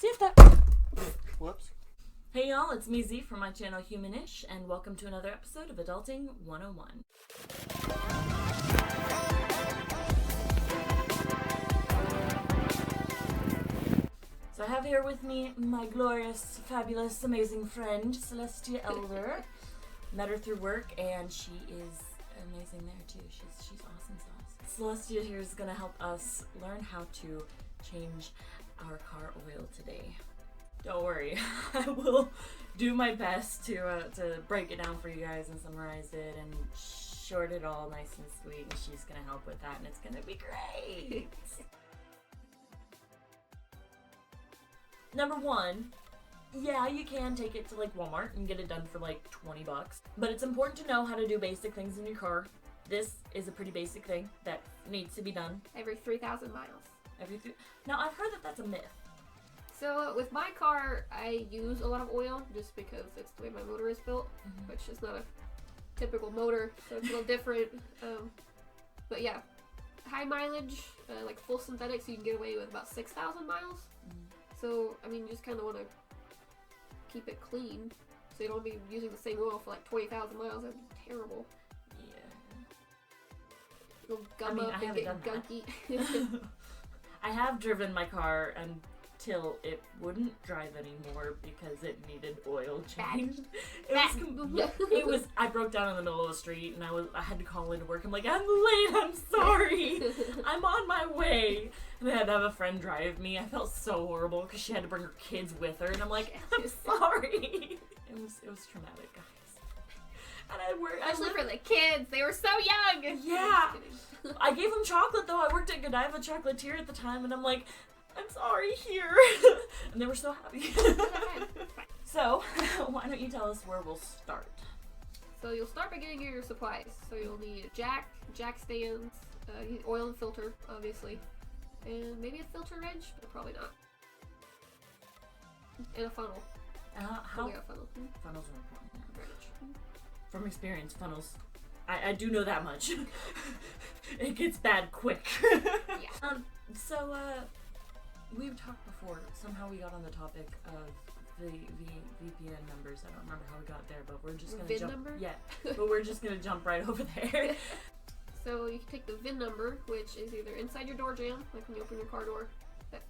See if that... Whoops. Hey y'all, it's me Z from my channel Humanish, and welcome to another episode of Adulting 101. So I have here with me my glorious, fabulous, amazing friend, Celestia Elder. Met her through work, and she is amazing there too. She's awesome sauce. Celestia here is gonna help us learn how to change our car oil today. Don't worry, I will do my best to break it down for you guys and summarize it and short it all nice and sweet, and she's gonna help with that, and it's gonna be great. Number one, yeah, you can take it to like Walmart and get it done for like $20, but it's important to know how to do basic things in your car. This is a pretty basic thing that needs to be done every 3,000 miles. Now I've heard that that's a myth. So with my car, I use a lot of oil just because it's the way my motor is built, which is not a typical motor, so it's a little different. But yeah, high mileage, like full synthetics, you can get away with about 6,000 miles. So I mean, you just kind of want to keep it clean, so you don't be using the same oil for like 20,000 miles. That'd be terrible. Yeah. You'll gum up and get gunky. I have driven my car until it wouldn't drive anymore because it needed oil changed. It was I broke down in the middle of the street and I had to call into work. I'm like, I'm late, I'm sorry. I'm on my way. And I had to have a friend drive me. I felt so horrible because she had to bring her kids with her, and I'm like, I'm sorry. It was traumatic, guys. And Especially for the kids. They were so young. Yeah. I gave them chocolate though. I worked at Godiva Chocolatier at the time, and I'm like, I'm sorry, here. And they were so happy. So, why don't you tell us where we'll start? So you'll start by getting your supplies. So you'll need a jack stands, you need oil and filter, obviously, and maybe a filter wrench, but probably not. And a funnel. How? Yeah, a funnel. Funnels are important. From experience, funnels. I do know that much. It gets bad quick. Yeah. So, we've talked before. Somehow we got on the topic of the VPN numbers. I don't remember how we got there, but we're just gonna jump. Number? Yeah, but we're just gonna jump right over there. So you can take the VIN number, which is either inside your door jamb, like when you open your car door, that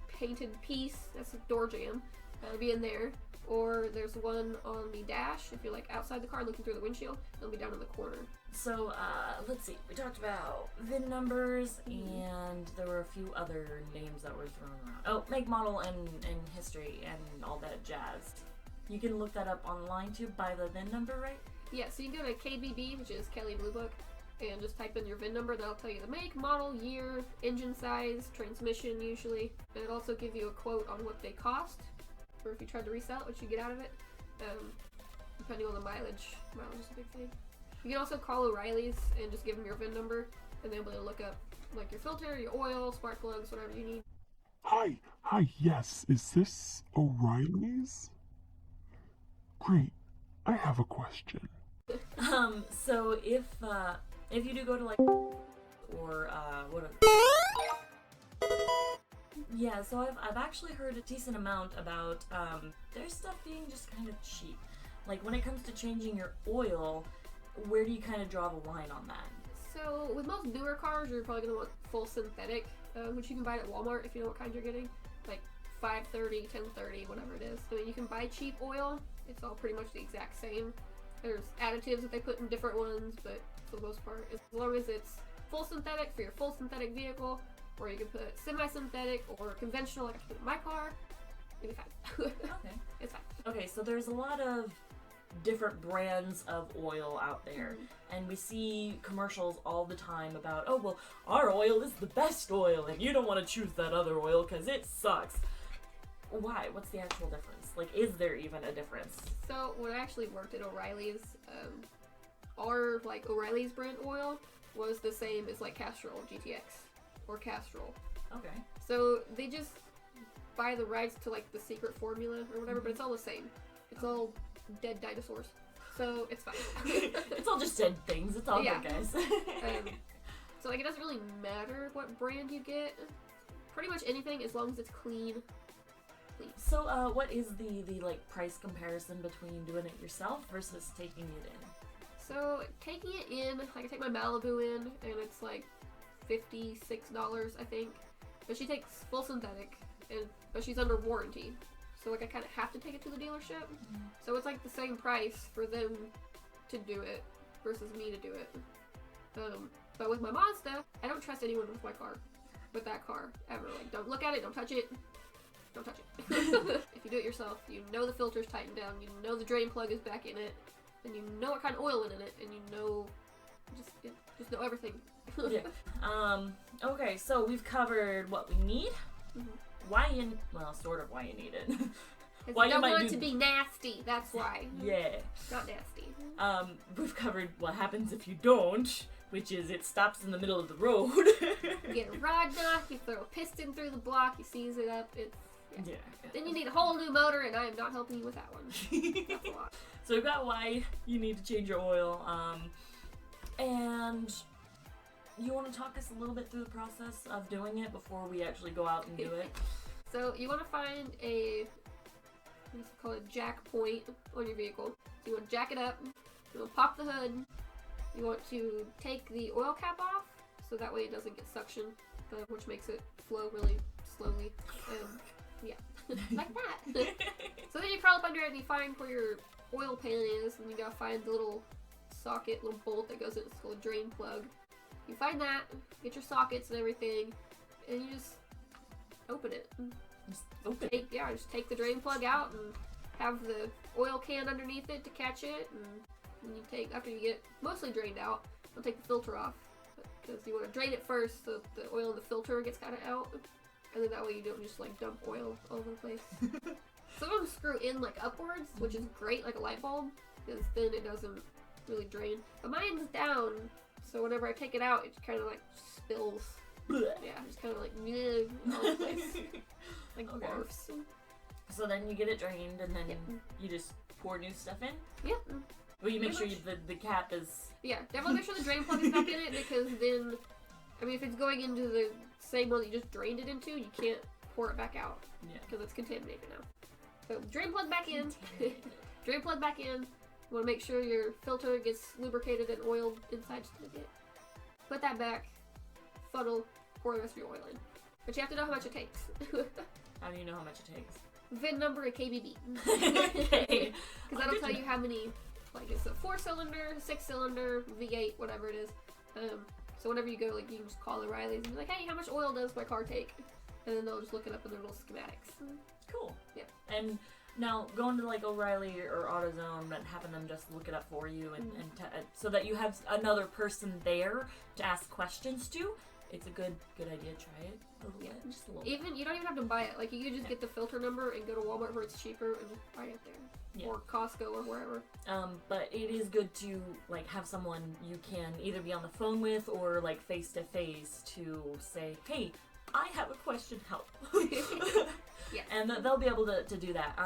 painted piece, that's a door jamb, that'll be in there. Or there's one on the dash, if you're like outside the car looking through the windshield, it'll be down in the corner. So, let's see, we talked about VIN numbers, and there were a few other names that were thrown around. Oh, make, model, and history, and all that jazz. You can look that up online too, by the VIN number, right? Yeah, so you can go to KBB, which is Kelly Blue Book, and just type in your VIN number. That'll tell you the make, model, year, engine size, transmission usually, and it'll also give you a quote on what they cost, or if you tried to resell it, what you get out of it, depending on the mileage. Mileage is a big thing. You can also call O'Reilly's and just give them your VIN number, and they'll be able to look up like your filter, your oil, spark plugs, whatever you need. Hi, yes, is this O'Reilly's? Great, I have a question. So if you do go to like, or what? Yeah, so I've actually heard a decent amount about their stuff being just kind of cheap. Like when it comes to changing your oil, where do you kind of draw the line on that? So with most newer cars, you're probably gonna want full synthetic, which you can buy at Walmart if you know what kind you're getting, like 530, 1030, whatever it is. I mean, you can buy cheap oil. It's all pretty much the exact same. There's additives that they put in different ones, but for the most part, as long as it's full synthetic for your full synthetic vehicle, or you can put semi-synthetic or conventional, like I put in my car, you'll be fine. Okay. It's fine. Okay, so there's a lot of different brands of oil out there, and we see commercials all the time about, oh, well, our oil is the best oil, and you don't want to choose that other oil because it sucks. Why? What's the actual difference? Like, is there even a difference? So, when I actually worked at O'Reilly's, our, like, O'Reilly's brand oil was the same as, like, Castrol GTX. Or Castrol. Okay. So they just buy the rights to like the secret formula or whatever, but it's all the same. It's all dead dinosaurs, so it's fine. It's all just dead things. It's all good, guys. So like it doesn't really matter what brand you get. Pretty much anything as long as it's clean clean. So, what is the like price comparison between doing it yourself versus taking it in? So taking it in, like I take my Malibu in, and it's like $56, I think. But she takes full synthetic, but she's under warranty. So like I kind of have to take it to the dealership. So it's like the same price for them to do it versus me to do it. But with my Mazda, I don't trust anyone with my car, with that car, ever. Like, don't look at it, don't touch it. Don't touch it. If you do it yourself, you know the filter's tightened down, you know the drain plug is back in it, and you know what kind of oil is in it, and you know, just know everything. Yeah. Okay, so we've covered what we need. Well, sort of why you need it. Why you don't want it to be nasty, that's why. Yeah. Not nasty. We've covered what happens if you don't, which is it stops in the middle of the road. You get a rod knock, you throw a piston through the block, you seize it up, yeah. Then you need a whole new motor, and I am not helping you with that one. That's a lot. So we've got why you need to change your oil, and you want to talk us a little bit through the process of doing it before we actually go out and do it? So you want to find what's it called, a jack point on your vehicle. So you want to jack it up, you want to pop the hood, you want to take the oil cap off, so that way it doesn't get suction, which makes it flow really slowly. Like that. So then you crawl up under it and you find where your oil pan is, and you gotta find the little socket, little bolt that goes in. It's called a drain plug. You find that, get your sockets and everything, and you just open it. Just open it? Just take the drain plug out and have the oil can underneath it to catch it, and you take, after you get mostly drained out, you'll take the filter off, because you want to drain it first so the oil in the filter gets kind of out. And then that way you don't just like dump oil all over the place. Some of them screw in like upwards, which is great, like a light bulb, because then it doesn't really drain. But mine's down, so whenever I take it out, it kind of like spills. Yeah, just kind of like all over the place. Like barfs. So then you get it drained, and then you just pour new stuff in? Yeah. Well, you make sure the cap is... Yeah, definitely make sure the drain plug is back in it, because then, I mean, if it's going into the same one that you just drained it into, you can't pour it back out. Yeah. Because it's contaminated now. So drain plug back in. Drain plug back in. You want to make sure your filter gets lubricated and oiled inside just a little bit. Put that back. Funnel. Pour the rest of your oil in. But you have to know how much it takes. How do you know how much it takes? VIN number and KBB. Okay. Because that'll tell you how many, like it's a 4-cylinder, 6-cylinder, V8, whatever it is. So whenever you go, like, you can just call O'Reilly's and be like, hey, how much oil does my car take? And then they'll just look it up in their little schematics. Cool. Yeah. And now, going to, like, O'Reilly or AutoZone and having them just look it up for you and so that you have another person there to ask questions to, it's a good idea. Try it a little bit. Just a little bit. You don't even have to buy it. Like, you can just get the filter number and go to Walmart where it's cheaper and just buy it there. Yeah. Or Costco or wherever. But it is good to like have someone you can either be on the phone with or like face to face to say, hey, I have a question, help. Yes. And they'll be able to do that.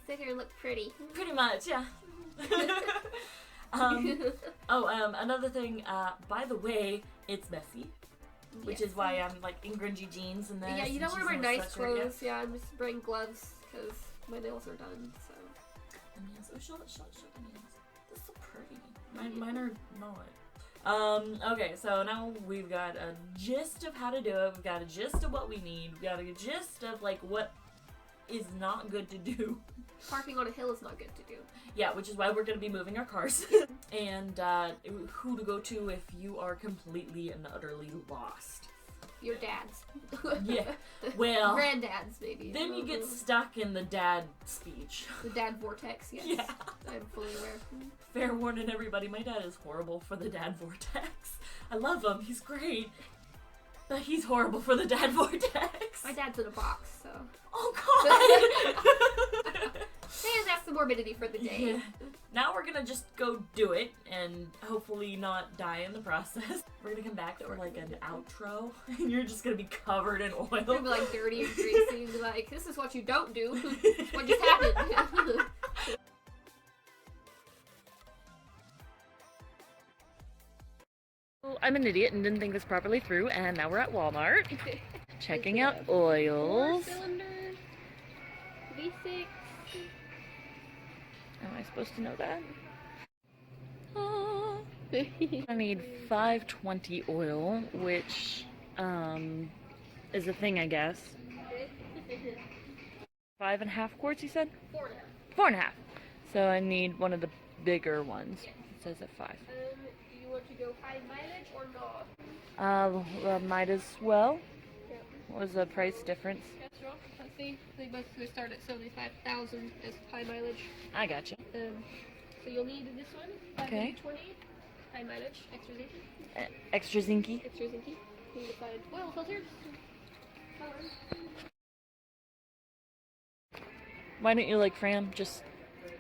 Sit here and look pretty. Pretty much, yeah. Another thing, by the way, it's messy. Which is why I'm like in grungy jeans and then yeah, you don't want to wear nice clothes. Yeah, I'm just wearing gloves because my nails are done. So. The nails. Oh, show the nails. That's so pretty. Mine are not. Okay, so now we've got a gist of how to do it. We've got a gist of what we need. We've got a gist of like what is not good to do. Parking on a hill is not good to do. Yeah, which is why we're going to be moving our cars. And who to go to if you are completely and utterly lost. Your dad's. Yeah. Well. Granddad's, maybe. Then you get stuck in the dad speech. The dad vortex, yes. Yeah. I'm fully aware. Fair warning, everybody. My dad is horrible for the dad vortex. I love him. He's great. But he's horrible for the dad vortex. My dad's in a box, so. Oh, God! And that's the morbidity for the day. Yeah. Now we're gonna just go do it and hopefully not die in the process. We're gonna come back for like an outro and you're just gonna be covered in oil. You're gonna be like dirty and greasy and be like, this is what you don't do. What just happened? I'm an idiot and didn't think this properly through, and now we're at Walmart. Checking out oils. 4-cylinder, V6. Am I supposed to know that? I need 520 oil, which is a thing, I guess. 5.5 quarts, you said? 4.5. 4.5. So I need one of the bigger ones. It says at 5. Do you want to go high mileage or not? Might as well. Yep. What was the price difference? That's wrong. Let's see. They both start at 75,000 as high mileage. I gotcha. So you'll need this one. 520. High mileage. Extra zinky. Extra zinky. Extra zinky. You need to find oil filters. Why don't you like Fram? Just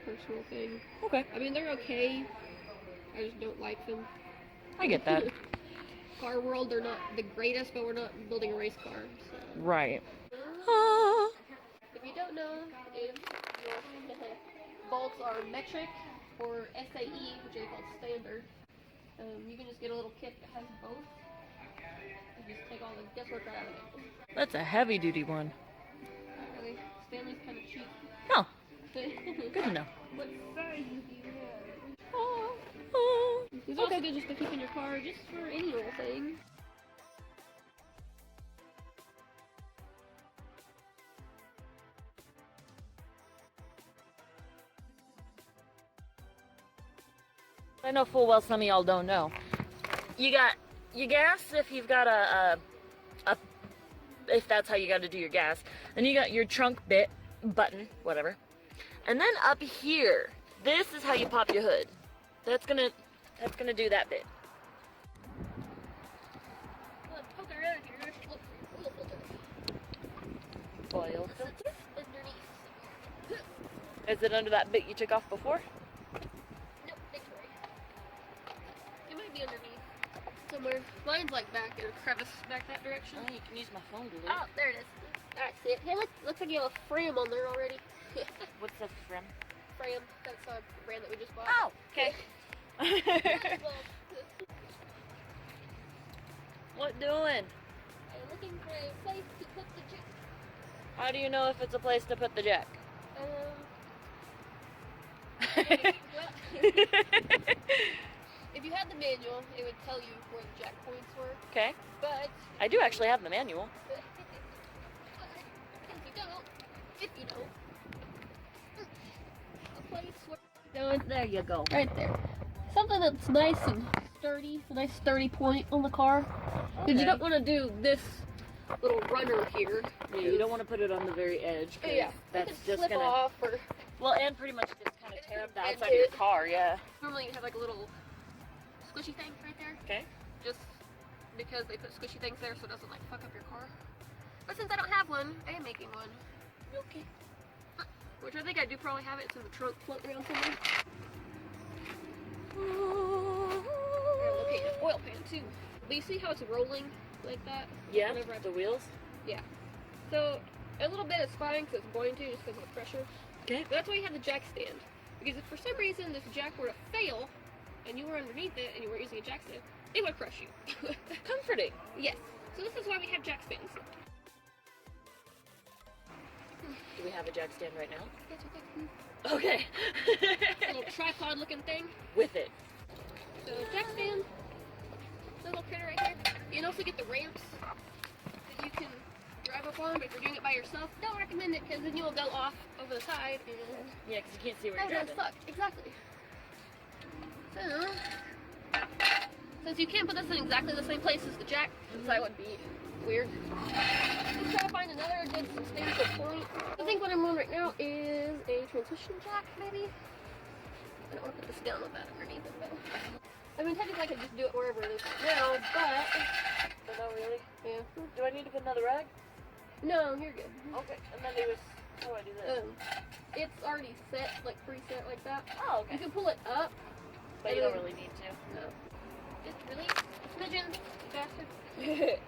Personal thing. okay. I mean, they're okay. I just don't like them. I get that. Car world, they're not the greatest, but we're not building a race car. So. Right. If you don't know if your bolts are metric or SAE, which is called standard, you can just get a little kit that has both. And just take all the guesswork right out of it. That's a heavy duty one. Not really. Stanley's kind of cheap. Oh, good to know. What size do you have? These are also good just to keep in your car, just for any little thing. I know full well some of y'all don't know. You got your gas if you've got if that's how you got to do your gas. Then you got your trunk button, whatever. And then up here, this is how you pop your hood. That's gonna do that bit. Look, poke around here. Look, oil filter. Oil filter. Underneath. Is it under that bit you took off before? Nope, thanks, Rory. It might be underneath. Somewhere. Mine's like back in a crevice back that direction. Oh, you can use my phone to look. Oh, there it is. Alright, see it. Hey, look, looks like you have a Fram on there already. What's the Fram? Fram, that's a brand that we just bought. Oh, okay. What doing? I'm looking for a place to put the jack. How do you know if it's a place to put the jack? Well, if you had the manual, it would tell you where the jack points were. Okay. But I do actually have the manual. if you don't, a place where There you go. right there, something that's nice and sturdy, a nice sturdy point on the car. Because you don't want to do this little runner here. Yeah, you don't want to put it on the very edge. 'Cause Yeah, that's it can just slip gonna. off or. Well, and pretty much just kind of tear up the And outside of your it- car. Yeah. Normally you have like a little squishy thing right there. Okay. Just because they put squishy things there so it doesn't like fuck up your car. But since I don't have one, I am making one. Okay. Which I think I do probably have it. It's in the trunk floating around somewhere. I'm gonna locate an oil pan too. But you see how it's rolling like that? Yeah. Whenever I- The wheels. Yeah. So a little bit is fine because it's going to just because of the pressure. Okay. But that's why you have the jack stand. Because if for some reason this jack were to fail and you were underneath it and you weren't using a jack stand, it would crush you. Comforting. Yes. So this is why we have jack stands. Do we have a jack stand right now? That's okay. Okay. A little tripod looking thing. With it. So jack stand, little critter right here. You can also get the ramps that you can drive up on, but if you're doing it by yourself, don't recommend it because then you will go off over the side and Yeah, because you can't see where that you're would driving. suck. Exactly. So since you can't put this in exactly the same place as the jack, since that would be weird. Let's try to find another good substantial point. I think what I'm on right now is a transmission jack, maybe? I don't want to put this down with that underneath it though. I mean, technically I could just do it wherever it is now, but... But not really. Yeah. Do I need to put another rag? No, you're good. Okay. And then it was. How do I do this? It's already set, like preset like that. Oh, okay. You can pull it up. But you don't really need to. No. Just really smidgen faster. Because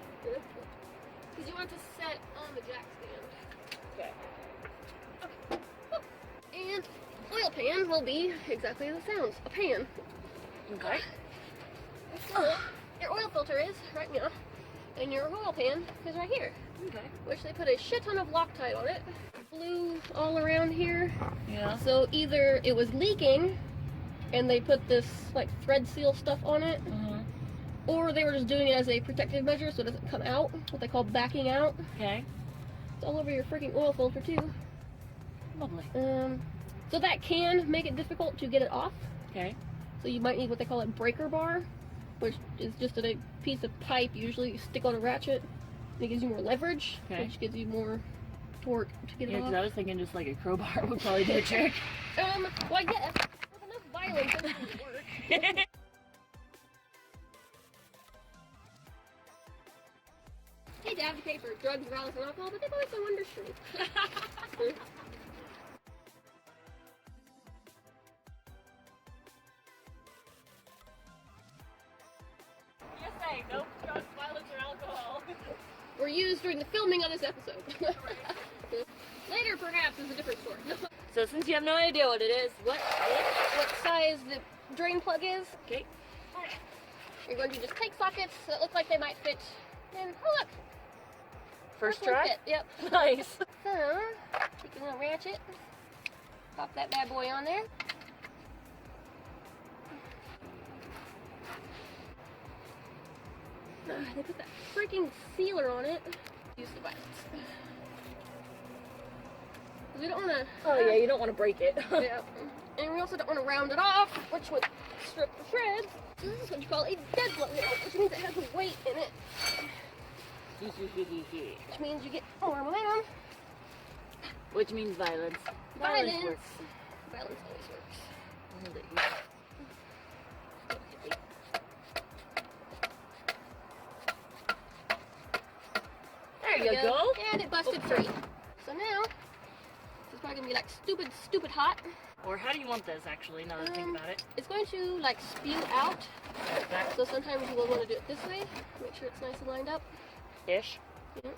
you want to set on the jack stand. Okay. And oil pan will be exactly as it sounds. A pan. Okay. So, your oil filter is right now, and your oil pan is right here. Okay. Which they put a shit ton of Loctite on it. Glue all around here. Yeah. So either it was leaking, and they put this like thread seal stuff on it, or they were just doing it as a protective measure so it doesn't come out, what they call backing out. Okay. It's all over your freaking oil filter too. Lovely. So that can make it difficult to get it off. Okay. So you might need what they call a breaker bar, which is just a piece of pipe usually you stick on a ratchet. It gives you more leverage, which gives you more torque to get it off. Yeah, because I was thinking just like a crowbar would probably do the trick. Well, I guess with enough violence, it would work. Hate to advocate for drugs, violence, and alcohol, but they've always done wonders for me. Just saying, no drugs, violence, or alcohol. Were used during the filming of this episode. Later, perhaps, is a different story. So since you have no idea what it is, what size the drain plug is? Okay. You're going to just take sockets that look like they might fit, and oh look! First one try? fit, yep. Nice. So, take a little ratchet, pop that bad boy on there. They put that freaking sealer on it. Use the violence. We don't want to... Oh yeah, you don't want to break it. Yeah. And we also don't want to round it off, which would strip the shreds. So this is what you call a dead blow nail, which means it has a weight in it. Which means you get more momentum. Which means violence. Violence. Works. Violence always works. There you go. And it busted free. So now, this is probably going to be like stupid hot. Or how do you want this actually, now that I think about it? It's going to like spew out. So sometimes you will want to do it this way. Make sure it's nice and lined up. Ish. Yep.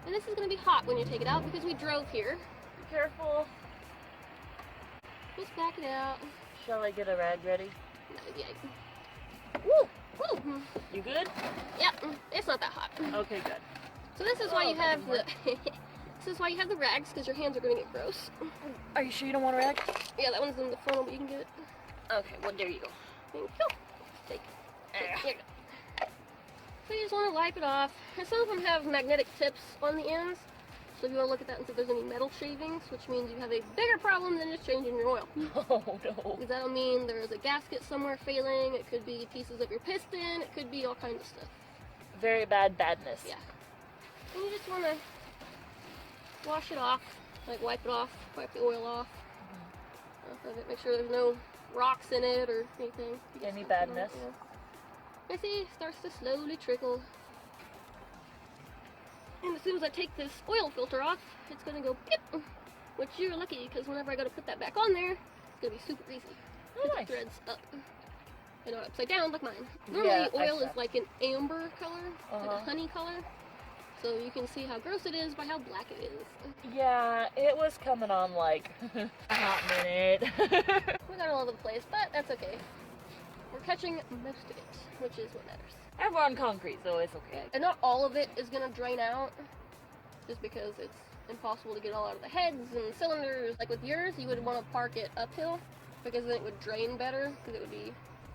And this is going to be hot when you take it out because we drove here. Be careful. Just back it out. Shall I get a rag ready? Yeah. Woo! Woo! You good? Yep. It's not that hot. Okay, good. So this is why you have the... This is why you have the rags, because your hands are going to get gross. Are you sure you don't want a rag? Yeah, that one's in the funnel, but you can get it. Okay, well there you go. Thank you. Take it. Here you go. So you just want to wipe it off. And some of them have magnetic tips on the ends. So if you want to look at that and see if there's any metal shavings, which means you have a bigger problem than just changing your oil. Oh no. Because that'll mean there's a gasket somewhere failing, it could be pieces of your piston, it could be all kinds of stuff. Very bad badness. Yeah. And you just want to wash it off, like wipe it off, wipe the oil off. Of it. Make sure there's no rocks in it or anything. Any badness. Yeah. I see, it starts to slowly trickle. And as soon as I take this oil filter off, it's going to go pip. Which you're lucky, because whenever I go to put that back on there, it's going to be super easy. Oh, nice. It threads up. And not upside down like mine. Normally oil is like an amber color, like a honey color. So you can see how gross it is by how black it is. Yeah, it was coming on like a hot minute. We got all over the place, but that's okay. We're catching most of it, which is what matters. And we're on concrete, so it's okay. And not all of it is going to drain out, just because it's impossible to get all out of the heads and cylinders. Like with yours, you would want to park it uphill, because then it would drain better, because it would be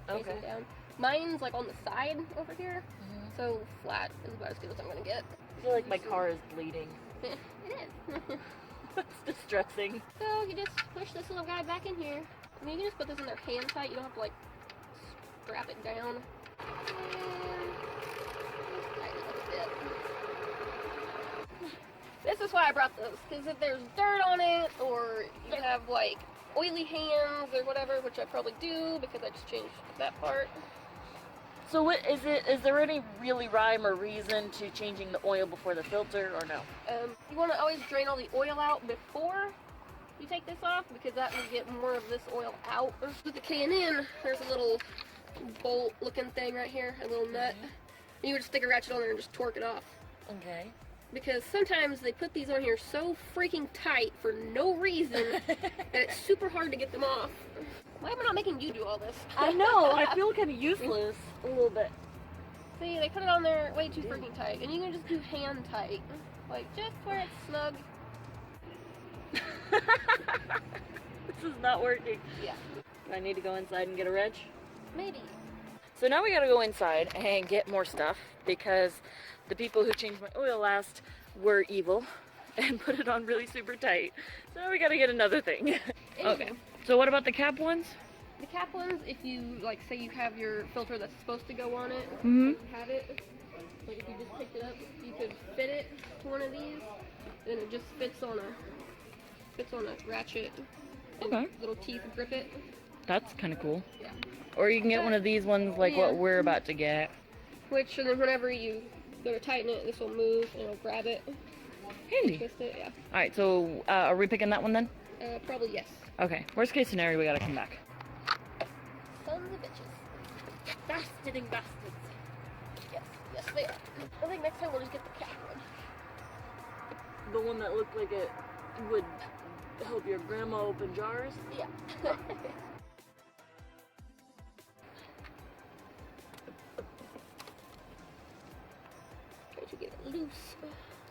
facing down. Mine's like on the side over here, so flat is about as good as I'm going to get. I feel like my car is bleeding. It is. It's distressing. So you just push this little guy back in here. I mean, you can just put this in there hand tight. You don't have to like strap it down. And just tighten it up a bit. This is why I brought those, because if there's dirt on it, or you have like oily hands or whatever, which I probably do because I just changed that part. So what is it? Is there any really rhyme or reason to changing the oil before the filter, or no? You want to always drain all the oil out before you take this off, because that will get more of this oil out. With the K&N, there's a little bolt looking thing right here, a little nut. And you would just stick a ratchet on there and just torque it off. Okay. Because sometimes they put these on here so freaking tight for no reason that it's super hard to get them off. Why am I not making you do all this? I know, I feel kind of useless a little bit. See, they put it on there way too freaking tight, and you can just do hand tight, like just where it's snug. This is not working. Yeah. Do I need to go inside and get a wrench? Maybe. So now we gotta go inside and get more stuff because the people who changed my oil last were evil and put it on really super tight. So now we gotta get another thing. Okay. So what about the cap ones? The cap ones, if you, like, say you have your filter that's supposed to go on it, Mm-hmm. you have it, like if you just picked it up, you could fit it to one of these, then it just fits on a ratchet, and Okay. little teeth grip it. That's kind of cool. Yeah. Or you can get one of these ones like Yeah. what we're about to get. Which, and then whenever you go to tighten it, this will move and it'll grab it, Handy. twist it, yeah. Alright, so are we picking that one then? Probably yes. Okay. Worst case scenario, we gotta come back. Sons of bitches. Bastarding bastards. Yes, yes they are. I think next time we'll just get the cap one. The one that looked like it would help your grandma open jars? Yeah. Try to get it loose.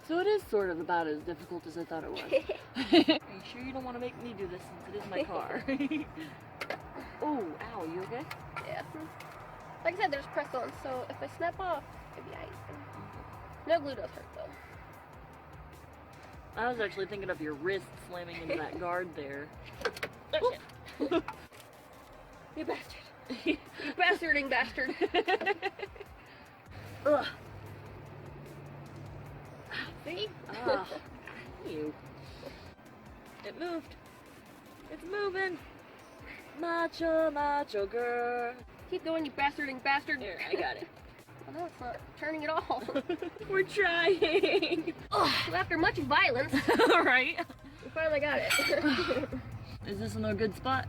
So it is sort of about as difficult as I thought it was. Are you sure you don't want to make me do this since it is my car? Oh, ow, you okay? Yeah. Like I said, there's press on, so if they snap off, it'd be ice. No glue does hurt though. I was actually thinking of your wrist slamming into that guard there. Oh, shit. You bastard. You bastarding bastard. Ugh. See? Ugh. You. It moved. It's moving. Macho, macho girl. Keep going, you bastarding bastard. Here, I got it. Oh, no, it's not turning at all. We're trying. Ugh, after much violence, Right? we finally got it. Is this in a good spot?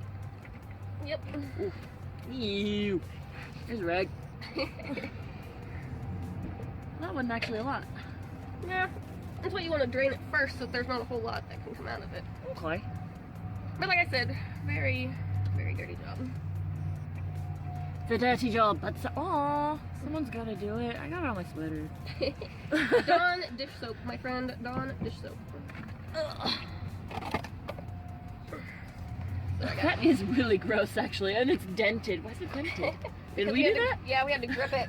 Yep. Ew. Here's a rag. That wasn't actually a lot. Yeah. That's why you want to drain it first so there's not a whole lot that can come out of it. Okay. But like I said, very, very dirty job. It's a dirty job, but aw, someone's gotta do it. I got it on my sweater. Dawn dish soap, my friend. Dawn dish soap. Ugh. So I got That is really gross, actually, and it's dented. Why is it dented? Did we do that? Yeah, we had to grip it.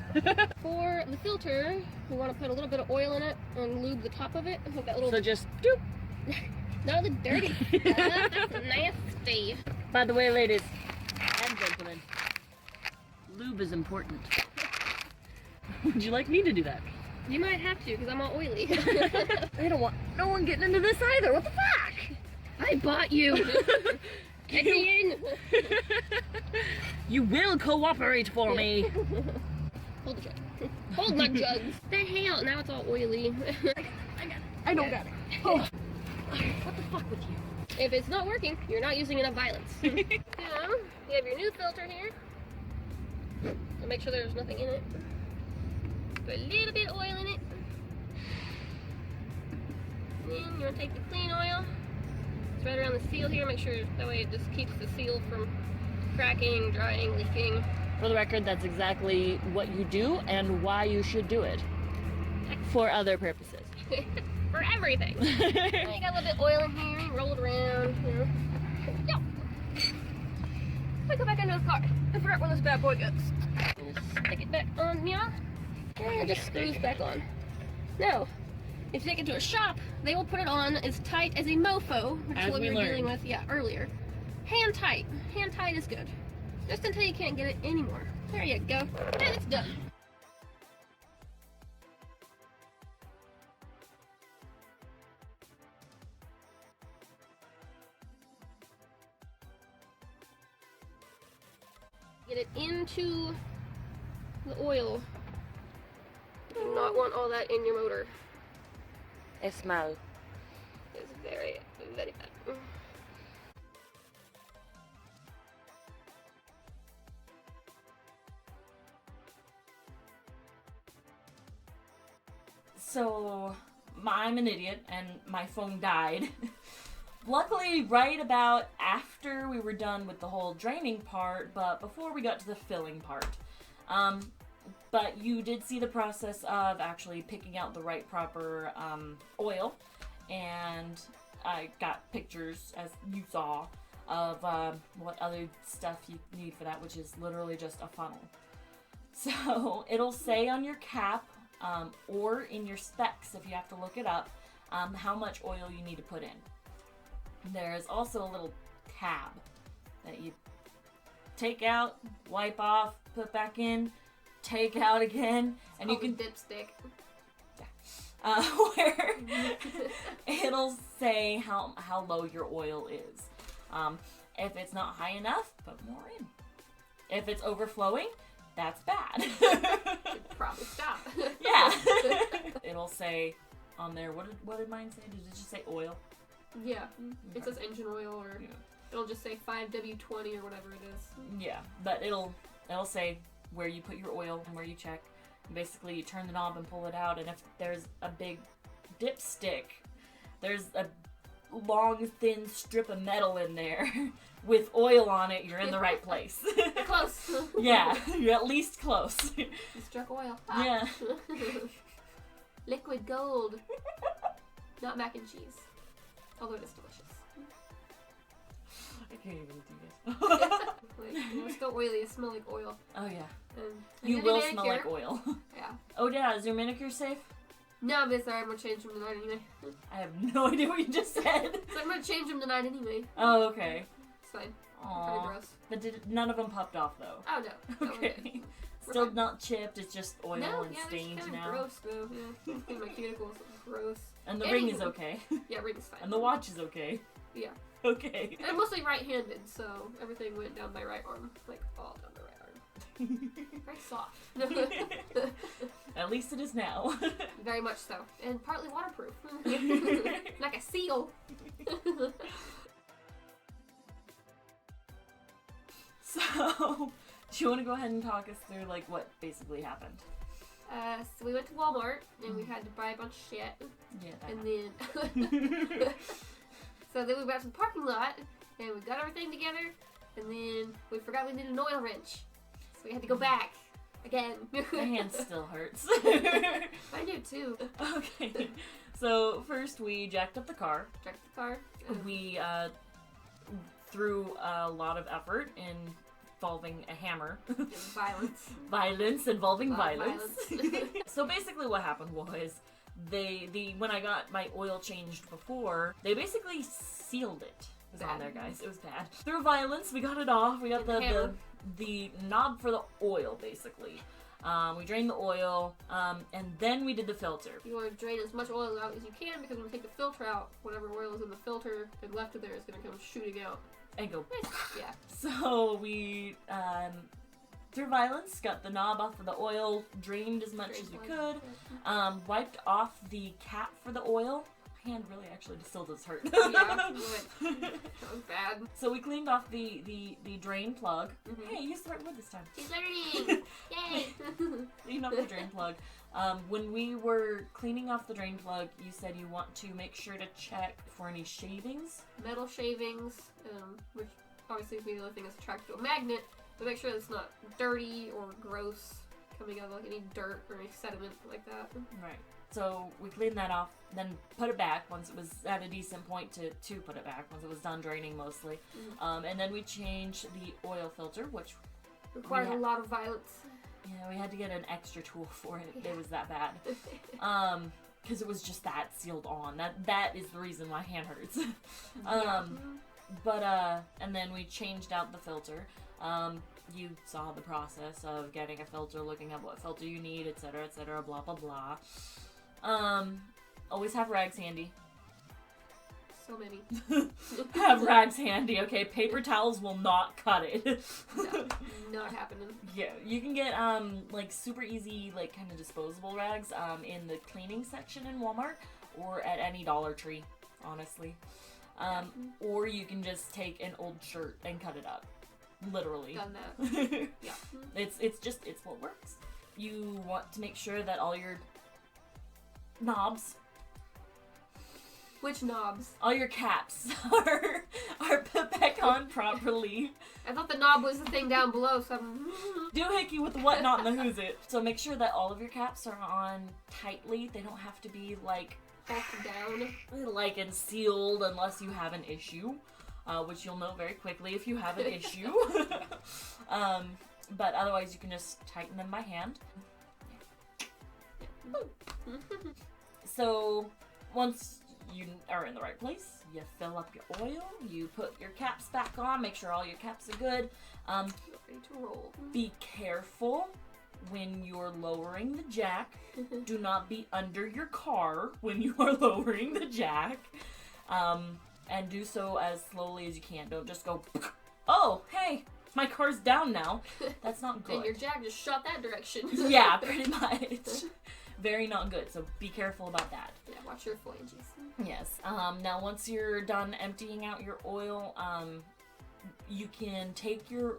For the filter, we want to put a little bit of oil in it and lube the top of it with that little. So just doop. No, the dirty stuff. That's nasty. By the way, ladies and gentlemen, lube is important. Would you like me to do that? You might have to, because I'm all oily. I don't want no one getting into this either. What the fuck? I bought you. Get me in. You will cooperate for me. Hold the jug. Hold my jugs. The hell? Now it's all oily. I don't got it. Oh. What the fuck with you? If it's not working, you're not using enough violence. Now, you have your new filter here. So make sure there's nothing in it. Put a little bit of oil in it. Then you want to take the clean oil. It's right around the seal here. Make sure that way it just keeps the seal from cracking, drying, leaking. For the record, that's exactly what you do and why you should do it. For other purposes. For everything. Now you got a little bit of oil in here, you roll it around, you know. Yo! Let's go back into the car and figure out where this bad boy goes. Stick it back on here, and it just screws back on. Now, if you take it to a shop, they will put it on as tight as a mofo, which is As what we we were dealing learned. with earlier. Hand tight. Hand tight is good. Just until you can't get it anymore. There you go. And it's done. Get it into the oil. You do not want all that in your motor. It smells. It's very, very bad. So, I'm an idiot and my phone died. Luckily, right about after we were done with the whole draining part, but before we got to the filling part. But you did see the process of actually picking out the right proper oil, and I got pictures, as you saw, of what other stuff you need for that, which is literally just a funnel. So it'll say on your cap, or in your specs if you have to look it up, how much oil you need to put in. There's also a little tab that you take out, wipe off, put back in, take out again, and you can dipstick. Where it'll say how low your oil is. If it's not high enough, put more in. If it's overflowing, that's bad. Should probably stop. Yeah. It'll say on there, what did mine say? Did it just say oil? Yeah. It Okay. says engine oil, or it'll just say 5W20 or whatever it is. Yeah, but it'll say where you put your oil and where you check. And basically, you turn the knob and pull it out, and if there's a big dipstick, there's a long, thin strip of metal in there with oil on it, you're in the right place. Close. Yeah, you're at least close. You struck oil. Yeah. Liquid gold. Not mac and cheese. Although it is delicious. I can't even do this. Like, it's still oily, it smells like oil. Oh yeah. And You get will a smell manicure. like oil. Yeah. Oh yeah, is your manicure safe? No, but sorry, I'm gonna change them tonight anyway. I have no idea what you just said. So I'm gonna change them tonight anyway. Oh, okay. It's fine. Kinda Aww. gross. But none of them popped off though. Oh no. No, we're Okay. good. We're Still fine. not chipped, it's just oil No, and yeah, stained they're now. gross though. Yeah. I think my cuticles are gross. And the ring is okay. Yeah, ring's fine. And the watch is okay. Yeah. Okay. And I'm mostly right-handed, so everything went down my right arm, like all down the right arm. Very soft. At least it is now. Very much so, and partly waterproof, like a seal. So, do you want to go ahead and talk us through like what basically happened? So we went to Walmart and we had to buy a bunch of shit, Yeah. and then so then we went to the parking lot and we got everything together, and then we forgot we needed an oil wrench, so we had to go back again. My hand still hurts. I do too. Okay. So first we jacked up the car. Check the car. We threw a lot of effort involving a hammer. Violence. Violence involving violence. Violence. So basically what happened was when I got my oil changed before, they basically sealed it. It was on Bad. there, guys. It was bad. Through violence, we got it off. We got And hammer. the knob for the oil, basically. We drained the oil, and then we did the filter. You want to drain as much oil out as you can, because when you take the filter out, whatever oil is in the filter and left of there is going to come shooting out. And go. Yeah. So we, through violence, got the knob off of the oil, drained as much as we could, wiped off the cap for the oil. My hand really actually still does hurt. Yeah, that was bad. So we cleaned off the drain plug. Mhm. Hey, you used the right word this time. She's learning! Yay! Cleaned off the drain plug. When we were cleaning off the drain plug, you said you want to make sure to check for any shavings. Metal shavings, which obviously is the other thing that's attracted to a magnet, but make sure it's not dirty or gross, coming out of like any dirt or any sediment like that. Right. So we cleaned that off, then put it back once it was at a decent point to put it back, once it was done draining mostly. And then we changed the oil filter, which Requires Yeah. a lot of violence. we had to get an extra tool for it. Yeah. It was that bad. Because it was just that sealed on. That is the reason my hand hurts. And then we changed out the filter. You saw the process of getting a filter, looking at what filter you need, etc., blah, blah, blah. Always have rags handy. So many. Have rags handy, okay? Paper towels will not cut it. No, not happening. Yeah, you can get, like, super easy, like, kind of disposable rags, in the cleaning section in Walmart, or at any Dollar Tree, honestly. Or you can just take an old shirt and cut it up. Literally. Done that. Yeah. It's what works. You want to make sure that all your knobs Which knobs? All your caps are put back on properly. I thought the knob was the thing down below, so I'm... Doohickey with the whatnot and the who's it. So make sure that all of your caps are on tightly. They don't have to be like down. Like and sealed unless you have an issue, which you'll know very quickly if you have an issue. But otherwise you can just tighten them by hand. So once you are in the right place, you fill up your oil, you put your caps back on, make sure all your caps are good. Ready to roll. Be careful when you're lowering the jack. Do not be under your car when you are lowering the jack. And do so as slowly as you can. Don't just go, oh, hey, my car's down now. That's not good. And your jack just shot that direction. Yeah, pretty much. Very not good, so be careful about that. Yeah, watch your flanges. Yes. Now, once you're done emptying out your oil, you can take your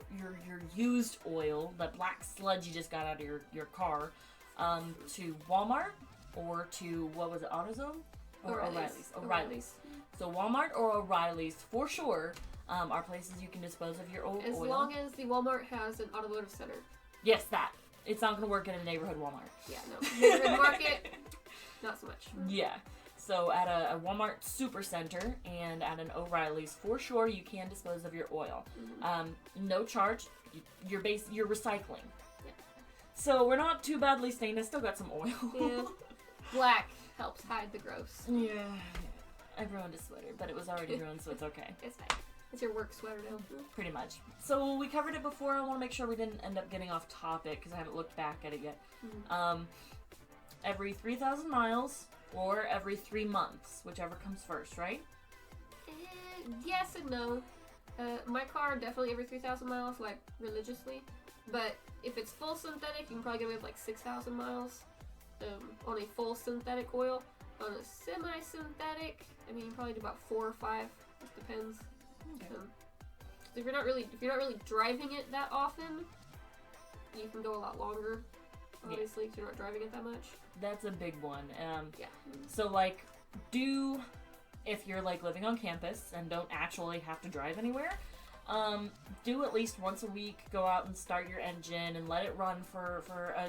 used oil, the black sludge you just got out of your car, to Walmart or to, what was it, AutoZone? Or O'Reilly's. So Walmart or O'Reilly's, for sure, are places you can dispose of your old oil. As long as the Walmart has an automotive center. Yes, that. It's not going to work in a neighborhood Walmart. Yeah, no. Neighborhood market, not so much. Yeah. So at a Walmart Supercenter and at an O'Reilly's, for sure, you can dispose of your oil. Mm-hmm. No charge. You're recycling. Yeah. So we're not too badly stained. I still got some oil. Yeah. Black helps hide the gross. Yeah. I ruined a sweater, but it was already ruined, so it's okay. It's fine. It's your work sweater now. Pretty much. So we covered it before. I want to make sure we didn't end up getting off topic because I haven't looked back at it yet. Mm-hmm. Every 3,000 miles or every 3 months, whichever comes first, right? Yes and no. My car, definitely every 3,000 miles, like, religiously. But if it's full synthetic, you can probably get away with like 6,000 miles on a full synthetic oil. On a semi-synthetic, I mean, you probably do about 4 or 5. It depends. Okay. If you're not really driving it that often, you can go a lot longer. Obviously, because you're not driving it that much. That's a big one. Yeah. So like, if you're like living on campus and don't actually have to drive anywhere, do at least once a week. Go out and start your engine and let it run for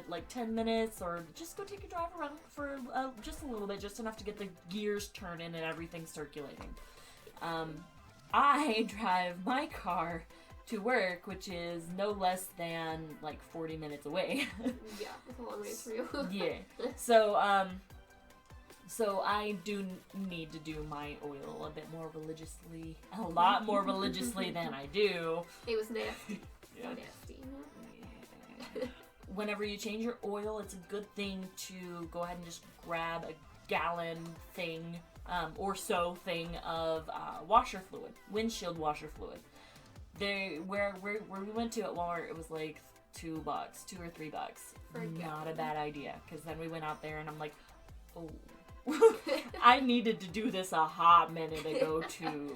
like 10 minutes, or just go take a drive around for just a little bit, just enough to get the gears turning and everything circulating. I drive my car to work, which is no less than like 40 minutes away. Yeah, that's a long way for you. Yeah. So I do need to do my oil a bit more religiously, a lot more religiously than I do. It was nasty. Yeah. So nasty. Yeah. Whenever you change your oil, it's a good thing to go ahead and just grab a gallon thing or so thing of washer fluid, windshield washer fluid. Where we went to at Walmart, it was like $2 or $3. Not a bad idea, because then we went out there and I'm like, oh. I needed to do this a hot minute ago too.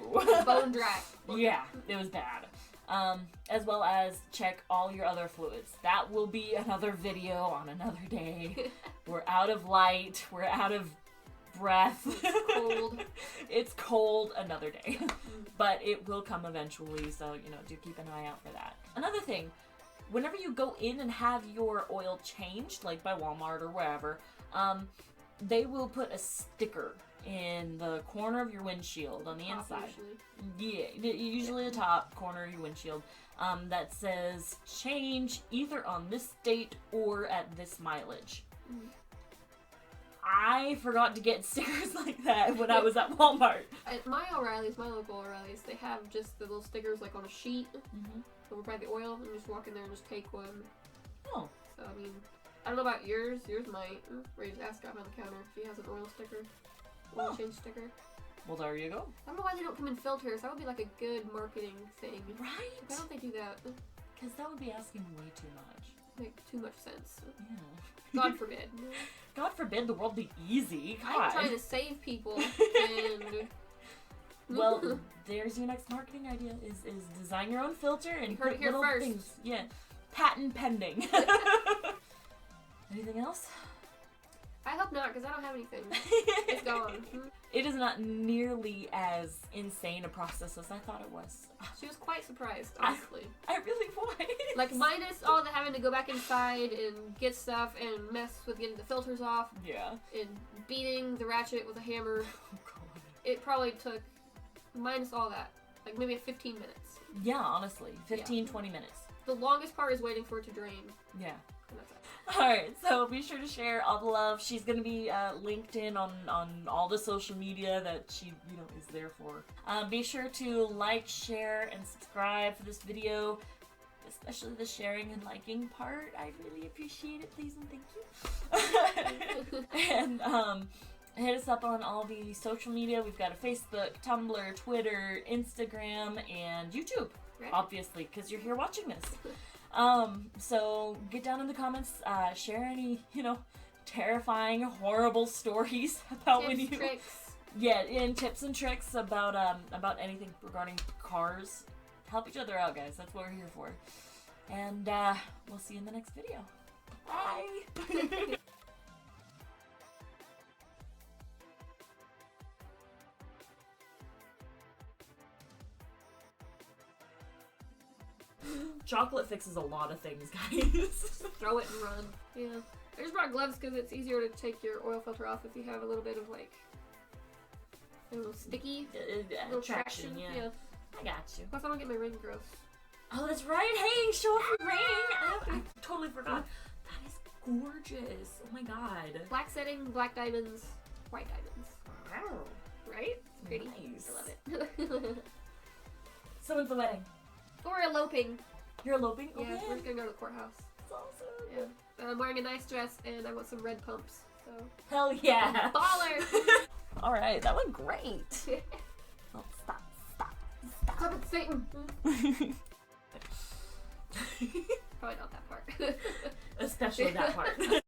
Bone dry. Yeah, it was bad. As well as check all your other fluids. That will be another video on another day. We're out of light. We're out of breath. It's cold. It's cold, another day. But it will come eventually, so, do keep an eye out for that. Another thing, whenever you go in and have your oil changed, like by Walmart or wherever, they will put a sticker in the corner of your windshield on the inside. Usually. Yeah, usually the top corner of your windshield, that says change either on this date or at this mileage. I forgot to get stickers like that when I was at Walmart. At my local O'Reilly's, they have just the little stickers like on a sheet over by the oil, and you just walk in there and just take one. Oh. So, I mean, I don't know about yours. Yours might. Where you just ask guy behind the counter if he has an oil sticker. Oil change sticker. Well, there you go. I don't know why they don't come in filters. That would be like a good marketing thing. Right? Why don't they do that? Because that would be asking way too much. Make too much sense. Yeah. God forbid. God forbid the world be easy. God. I'm trying to save people, and... Well, there's your next marketing idea, is design your own filter and heard put it here little first. things. Yeah. Patent pending. Anything else? I hope not, because I don't have anything. It's gone. It is not nearly as insane a process as I thought it was. She was quite surprised, honestly. I really was. Like, minus all the having to go back inside and get stuff and mess with getting the filters off. Yeah. And beating the ratchet with a hammer. Oh, God. It probably took, minus all that, like maybe 15 minutes. Yeah, honestly. 15, 20 minutes. The longest part is waiting for it to drain. Yeah. And that's it. Alright, so be sure to share all the love. She's gonna be linked in on all the social media that she, is there for. Be sure to like, share, and subscribe for this video. Especially the sharing and liking part. I really appreciate it. Please and thank you. And hit us up on all the social media. We've got a Facebook, Tumblr, Twitter, Instagram, and YouTube. Right. Obviously, because you're here watching this. So get down in the comments, share any, terrifying, horrible stories about when you... Tricks. Yeah, and tips and tricks about anything regarding cars. Help each other out, guys. That's what we're here for. And, we'll see you in the next video. Bye! Chocolate fixes a lot of things, guys. Throw it and run. Yeah. I just brought gloves because it's easier to take your oil filter off if you have a little bit of, like, a little sticky. Little traction, yeah. I got you. Plus, I don't get my ring gross. Oh, that's right. Hey, show off your ring. I totally forgot. That is gorgeous. Oh my god. Black setting, black diamonds, white diamonds. Wow. Right? It's pretty. Nice. I love it. So when's the wedding? Or eloping. You're eloping? Yeah, Okay. we're just gonna go to the courthouse. That's awesome. Yeah. I'm wearing a nice dress and I want some red pumps. So. Hell yeah. Baller! Alright, that went great. Oh, stop. Stop it, Satan! Probably not that part. Especially that part.